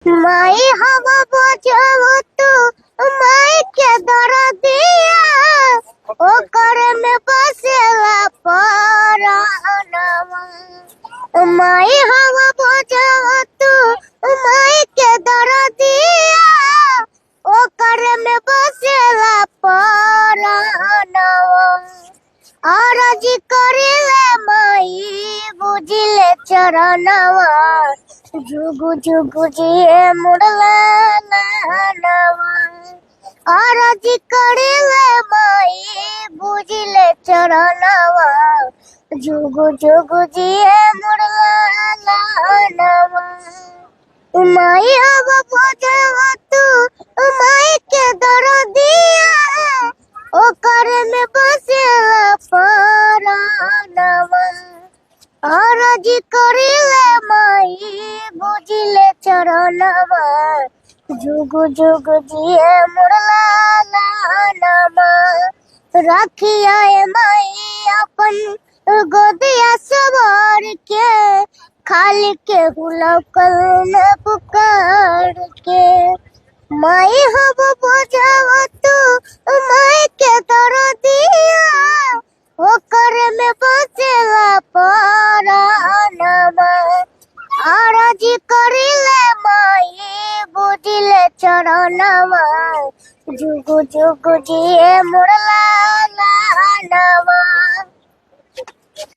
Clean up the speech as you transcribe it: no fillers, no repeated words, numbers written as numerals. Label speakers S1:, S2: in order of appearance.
S1: माई हवा बजाओ तू माई के दर दिया ओकर में बसेला परानवा। माई हवा बजाओ तू माई के दर दिया ओकर में बसेला परानवा। आरजी करिले माई बुझिले चरणवा जुगु जुगु जिए मुड़ला नवा। आरजी करिले माई बुझिले चरणवा जुगु जुगु जिए मुड़ला नवा। माई अब बजावा तू माई के दर दिया ओकर में बसेला परानवा। आरजी करिले माई बुझिले चरणवा जुगु जुगु जिए मुड़ला नवा। रखिया माई अपन गोदिया सवार के खाली के हुलकल न पुकार के। माई हब बजावा तू माई के दर दिया ओकर में बसेला परानवा। आरजी करिले माई बुझिले चरणवा जुगु जुगु जिए मुड़ला नवा।